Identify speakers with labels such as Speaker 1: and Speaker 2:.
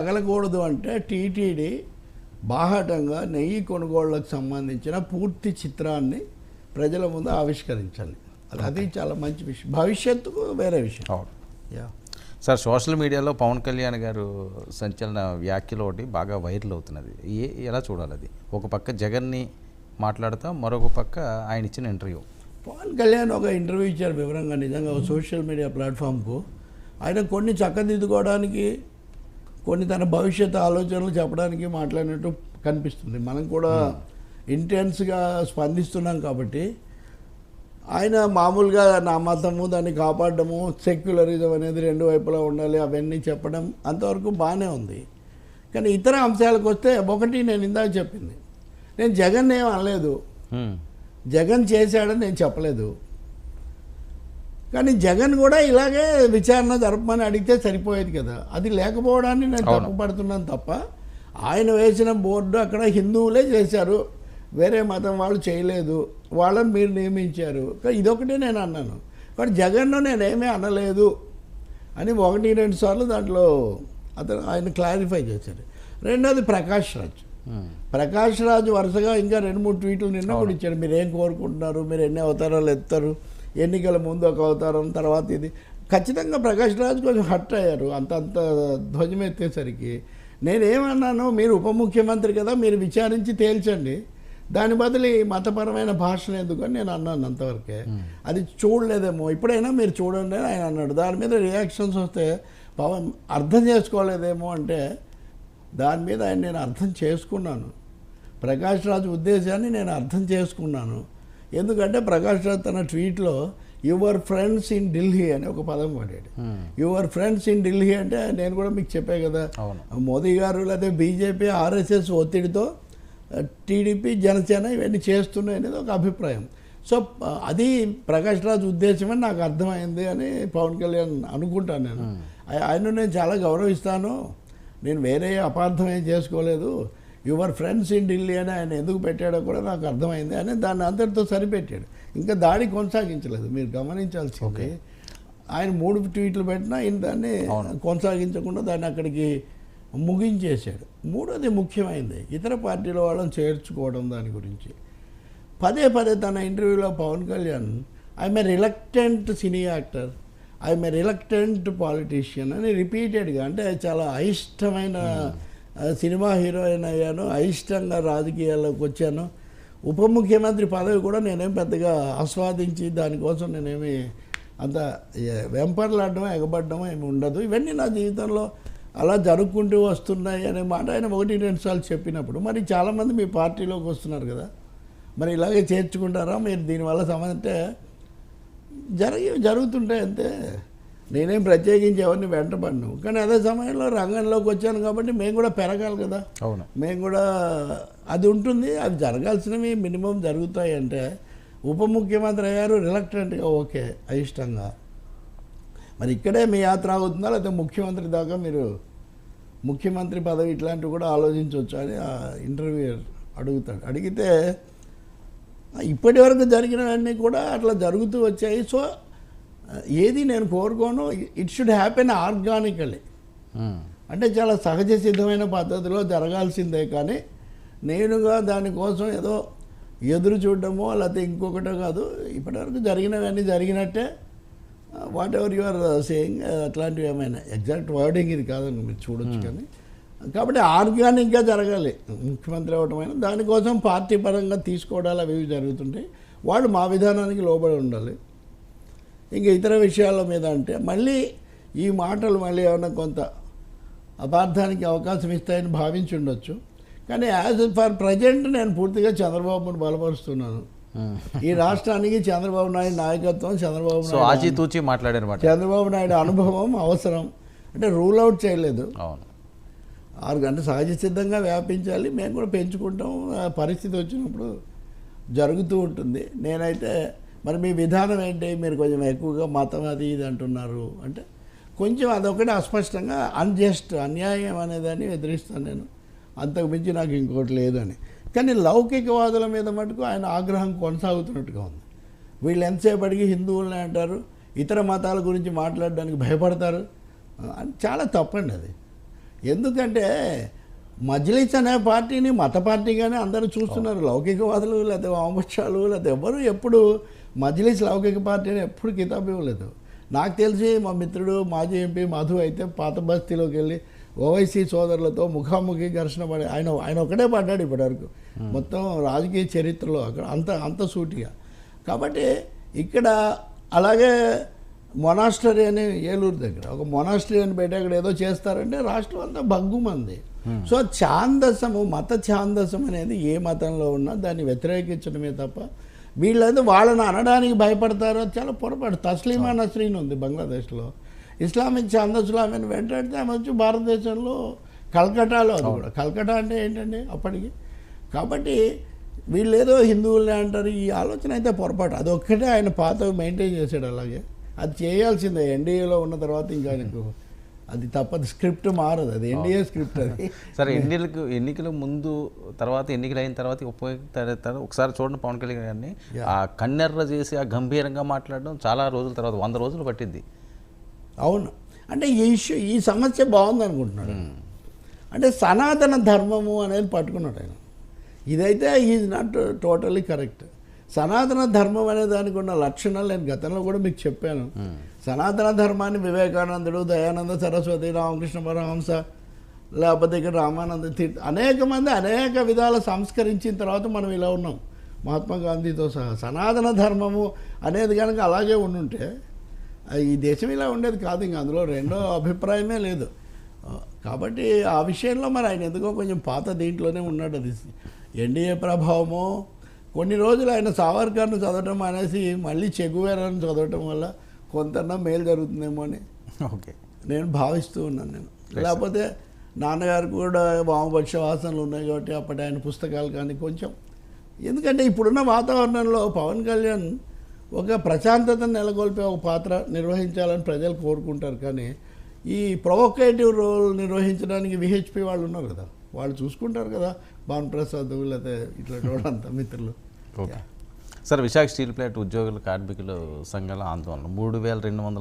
Speaker 1: తగలకూడదు అంటే టీటీడీ బాహాటంగా నెయ్యి కొనుగోళ్లకు సంబంధించిన పూర్తి చిత్రాన్ని ప్రజల ముందు ఆవిష్కరించాలి. అది చాలా మంచి విషయం, భవిష్యత్తుకు వేరే విషయం. యా
Speaker 2: సార్, సోషల్ మీడియాలో పవన్ కళ్యాణ్ గారు సంచలన వ్యాఖ్యలు ఒకటి బాగా వైరల్ అవుతున్నది. ఎలా చూడాలి అది? ఒక పక్క జగన్ని మాట్లాడుతూ మరొక పక్క ఆయన ఇచ్చిన ఇంటర్వ్యూ.
Speaker 1: పవన్ కళ్యాణ్ ఒక ఇంటర్వ్యూ ఇచ్చారు వివరంగా, నిజంగా సోషల్ మీడియా ప్లాట్ఫామ్కు. ఆయన కొన్ని చక్కదిద్దుకోవడానికి, కొన్ని తన భవిష్యత్తు ఆలోచనలు చెప్పడానికి మాట్లాడినట్టు కనిపిస్తుంది. మనం కూడా ఇంటెన్స్గా స్పందిస్తున్నాం కాబట్టి ఆయన మామూలుగా నా మతము దాన్ని కాపాడము, సెక్యులరిజం అనేది రెండు వైపులా ఉండాలి అవన్నీ చెప్పడం అంతవరకు బాగానే ఉంది. కానీ ఇతర అంశాలకు వస్తే ఒకటి నేను ఇందాక చెప్పింది, నేను జగన్ ఏం అనలేదు, జగన్ చేశాడని నేను చెప్పలేదు. కానీ జగన్ కూడా ఇలాగే విచారణ జరపమని అడిగితే సరిపోయేది కదా. అది లేకపోవడాన్ని నేను తప్పుపడుతున్నాను తప్ప, ఆయన వేసిన బోర్డు అక్కడ హిందువులే చేశారు, వేరే మతం వాళ్ళు చేయలేదు, వాళ్ళని మీరు నియమించారు. ఇదొకటే నేను అన్నాను. కానీ జగన్ను నేనేమీ అనలేదు అని 1-2 సార్లు దాంట్లో ఆయన క్లారిఫై చేశారు. రెండోది ప్రకాష్ రాజ్ వరుసగా ఇంకా 2-3 ట్వీట్లు నిన్న కూడా ఇచ్చాడు. మీరు ఏం కోరుకుంటున్నారు, మీరు ఎన్ని అవతారాలు ఎత్తారు, ఎన్నికల ముందు ఒక అవతారం, తర్వాత ఇది. ఖచ్చితంగా ప్రకాష్ రాజ్ కొంచెం హర్ట్ అయ్యారు అంత ధ్వజం ఎత్తేసరికి. నేనేమన్నాను, మీరు ఉప ముఖ్యమంత్రి కదా, మీరు విచారించి తేల్చండి, దాని బదులు ఈ మతపరమైన భాషను ఎందుకు అని నేను అన్నాను అంతవరకే. అది చూడలేదేమో, ఇప్పుడైనా మీరు చూడండి అని ఆయన అన్నాడు. దాని మీద రియాక్షన్స్ వస్తే పవన్ అర్థం చేసుకోలేదేమో అంటే, దాని మీద ఆయన నేను అర్థం చేసుకున్నాను, ప్రకాష్ రాజ్ ఉద్దేశాన్ని నేను అర్థం చేసుకున్నాను. ఎందుకంటే ప్రకాష్ రాజ్ తన ట్వీట్లో యువర్ ఫ్రెండ్స్ ఇన్ ఢిల్లీ అని ఒక పదం వాడాడు. యువర్ ఫ్రెండ్స్ ఇన్ ఢిల్లీ అంటే నేను కూడా మీకు చెప్పే కదా, మోదీ గారు లేదా బీజేపీ ఆర్ఎస్ఎస్ ఒత్తిడితో టీడీపీ జనసేన ఇవన్నీ చేస్తున్నాయి అనేది ఒక అభిప్రాయం. సో అది ప్రకాష్ రాజ్ ఉద్దేశం అని నాకు అర్థమైంది అని పవన్ కళ్యాణ్ అనుకుంటాను. నేను ఆయన నేను చాలా గౌరవిస్తాను, నేను వేరే అపార్థం ఏం చేసుకోలేదు, యువర్ ఫ్రెండ్స్ ఇన్ ఢిల్లీ అని ఆయన ఎందుకు పెట్టాడో కూడా నాకు అర్థమైంది అని దాన్ని అందరితో సరిపెట్టాడు. ఇంకా దాడి కొనసాగించలేదు. మీరు గమనించాల్సింది, ఆయన 3 ట్వీట్లు పెట్టినా ఈయన దాన్ని కొనసాగించకుండా దాన్ని అక్కడికి ముగించేశాడు. మూడోది ముఖ్యమైనది, ఇతర పార్టీల వాళ్ళని చేర్చుకోవడం. దాని గురించి పదే తన ఇంటర్వ్యూలో Pawan Kalyan I'm a reluctant cine actor, I'm a reluctant politician అని రిపీటెడ్గా, అంటే చాలా అయిష్టమైన సినిమా హీరోయిన్ అయ్యాను, అయిష్టంగా రాజకీయాల్లోకి వచ్చాను, ఉప ముఖ్యమంత్రి పదవి కూడా నేనేం పెద్దగా ఆస్వాదించి దానికోసం నేనేమి అంత వెంపర్లాడడం ఎగబడడం ఏమి ఉండదు, ఇవన్నీ నా జీవితంలో అలా జరుపుకుంటూ వస్తున్నాయి అనే మాట ఆయన 1-2 సార్లు చెప్పినప్పుడు, మరి చాలామంది మీ పార్టీలోకి వస్తున్నారు కదా, మరి ఇలాగే చేర్చుకుంటారా మీరు, దీనివల్ల అంటే జరుగుతుంటాయి అంతే, నేనేం ప్రత్యేకించి ఎవరిని వెంటబడను. కానీ అదే సమయంలో రంగంలోకి వచ్చాను కాబట్టి మేము కూడా పెరగాలి కదా, మేము కూడా అది ఉంటుంది, అవి జరగాల్సినవి మినిమం జరుగుతాయి. అంటే ఉప ముఖ్యమంత్రి అయ్యారు రిలక్టెంట్గా, ఓకే, అయిష్టంగా, మరి ఇక్కడే మీ యాత్ర అవుతుందా లేకపోతే ముఖ్యమంత్రి దాకా మీరు ముఖ్యమంత్రి పదవి ఇట్లాంటివి కూడా ఆలోచించవచ్చు అని ఆ ఇంటర్వ్యూ అడుగుతాడు. అడిగితే ఇప్పటి వరకు జరిగినవన్నీ కూడా అట్లా జరుగుతూ వచ్చాయి. సో ఏది నేను కోరుకోను, ఇట్ షుడ్ హ్యాపెన్ ఆర్గానికలీ, అంటే చాలా సహజ సిద్ధమైన పద్ధతిలో జరగాల్సిందే. కానీ నేనుగా దానికోసం ఏదో ఎదురు చూడడమో లేకపోతే ఇంకొకటో కాదు, ఇప్పటివరకు జరిగినవన్నీ జరిగినట్టే, whatever you are saying అట్లాంటివి ఏమైనా ఎగ్జాక్ట్ వర్డింగ్ ఇది కాదని మీరు చూడొచ్చు. కానీ కాబట్టి ఆర్గానిక్గా జరగాలి ముఖ్యమంత్రి అవ్వటమైనా, దానికోసం పార్టీ పరంగా తీసుకోవడాలు అవి జరుగుతుంటాయి, వాళ్ళు మా విధానానికి లోబడి ఉండాలి. ఇంకా ఇతర విషయాల మీద అంటే మళ్ళీ ఈ మాటలు మళ్ళీ ఏమైనా కొంత అపార్థానికి అవకాశం ఇస్తాయని భావించి ఉండొచ్చు. కానీ యాజ్ ఫర్ ప్రజెంట్ నేను పూర్తిగా చంద్రబాబును బలపరుస్తున్నాను. ఈ రాష్ట్రానికి చంద్రబాబు నాయుడు నాయకత్వం, చంద్రబాబు నాయుడు అనుభవం అవసరం. అంటే రూల్ అవుట్ చేయలేదు, అంటే సహజ సిద్ధంగా వ్యాపించాలి, మేము కూడా పెంచుకుంటాం, పరిస్థితి వచ్చినప్పుడు జరుగుతూ ఉంటుంది. నేనైతే మరి మీ విధానం ఏంటి, మీరు కొంచెం ఎక్కువగా మతం అది ఇది అంటున్నారు అంటే కొంచెం అదొకటి అస్పష్టంగా అన్జస్ట్, అన్యాయం అనేదాన్ని ఎదిరిస్తాను నేను, అంతకు మించి నాకు ఇంకోటి లేదని. కానీ లౌకికవాదుల మీద మటుకు ఆయన ఆగ్రహం కొనసాగుతున్నట్టుగా ఉంది. వీళ్ళు ఎంతసేపటికి హిందువులనే అంటారు, ఇతర మతాల గురించి మాట్లాడడానికి భయపడతారు, చాలా తప్పండి అది. ఎందుకంటే మజ్లిస్ అనే పార్టీని మత పార్టీగానే అందరూ చూస్తున్నారు. లౌకికవాదులు లేదా వామపక్షాలు లేదా ఎవరు ఎప్పుడు మజ్లిస్ లౌకిక పార్టీని ఎప్పుడు కితాబు ఇవ్వలేదు. నాకు తెలిసి మా మిత్రుడు మాజీ ఎంపీ మధు అయితే పాత బస్తీలోకి వెళ్ళి ఓవైసీ సోదరులతో ముఖాముఖి ఘర్షణ పడి ఆయన ఒకటే పడ్డాడు ఇప్పటివరకు మొత్తం రాజకీయ చరిత్రలో అక్కడ అంత సూటిగా. కాబట్టి ఇక్కడ అలాగే మొనాస్టరీ అని ఏలూరు దగ్గర ఒక మొనాస్టరీ అని పెట్టి అక్కడ ఏదో చేస్తారంటే రాష్ట్రం అంతా భగ్గుమంది. సో ఛాందసము మత ఛాందసం అనేది ఏ మతంలో ఉన్నా దాన్ని వ్యతిరేకించడమే తప్ప వీళ్ళైతే వాళ్ళని అనడానికి భయపడతారో చాలా పొరపాటు. తస్లీమా నస్రీన్ ఉంది బంగ్లాదేశ్లో, ఇస్లామిక్ ఛాందసులామె వెంటాడితే ఆమె వచ్చి భారతదేశంలో కల్కటాలో, అది కూడా కల్కటా అంటే ఏంటండి అప్పటికి. కాబట్టి వీళ్ళు ఏదో హిందువులనే అంటారు, ఈ ఆలోచన అయితే పొరపాటు. అదొక్కటే ఆయన పాత మెయింటైన్ చేశాడు. అలాగే అది చేయాల్సిందే. ఎన్డీఏలో ఉన్న తర్వాత ఇంకా ఆయనకు అది తప్పదు, స్క్రిప్ట్ మారదు, అది ఎన్డీఏ స్క్రిప్ట్ అది.
Speaker 2: సరే, ఎన్నికల ముందు తర్వాత ఎన్నికలు అయిన తర్వాత ఒకసారి చూడండి పవన్ కళ్యాణ్ గారిని ఆ కన్నెర్ర చేసి ఆ గంభీరంగా మాట్లాడడం చాలా రోజుల తర్వాత 100 రోజులు పట్టింది.
Speaker 1: అవును, అంటే ఈ సమస్య బాగుంది అనుకుంటున్నాడు. అంటే సనాతన ధర్మము అనేది పట్టుకున్నాడు ఆయన. ఇదైతే ఈజ్ నాట్ టోటలీ కరెక్ట్. సనాతన ధర్మం అనే దానికి ఉన్న లక్షణాలు నేను గతంలో కూడా మీకు చెప్పాను. సనాతన ధర్మాన్ని వివేకానందుడు, దయానంద సరస్వతి, రామకృష్ణ పరమహంస, లేకపోతే ఇక్కడ రామానంద అనేక మంది అనేక విధాల సంస్కరించిన తర్వాత మనం ఇలా ఉన్నాం, మహాత్మా గాంధీతో సహా. సనాతన ధర్మము అనేది కనుక అలాగే ఉండుంటే ఈ దేశం ఇలా ఉండేది కాదు. ఇంకా అందులో రెండో అభిప్రాయమే లేదు. కాబట్టి ఆ విషయంలో మరి ఆయన ఎందుకో కొంచెం పాత దీంట్లోనే ఉన్నాడు. అది ఎన్డీఏ ప్రభావమో, కొన్ని రోజులు ఆయన సావర్కర్ను చదవటం అనేసి మళ్ళీ చెగువేరాను చదవటం వల్ల కొంత మేలు జరుగుతుందేమో అని నేను భావిస్తూ ఉన్నాను నేను. లేకపోతే నాన్నగారు కూడా వామపక్ష వాసనలు ఉన్నాయి కాబట్టి అప్పటి ఆయన పుస్తకాలు కానీ కొంచెం, ఎందుకంటే ఇప్పుడున్న వాతావరణంలో పవన్ కళ్యాణ్ ఒక ప్రశాంతతను నెలకొల్పే ఒక పాత్ర నిర్వహించాలని ప్రజలు కోరుకుంటారు. కానీ ఈ ప్రొవొకేటివ్ రోల్ నిర్వహించడానికి విహెచ్పి వాళ్ళు ఉన్నారు కదా, వాళ్ళు చూసుకుంటారు కదా, భాను ప్రసాద్ లేకపోతే ఇట్లా అంతా మిత్రులు.
Speaker 2: సార్, విశాఖ స్టీల్ ప్లాంట్ ఉద్యోగుల కార్మికుల సంఘాల ఆందోళన 3200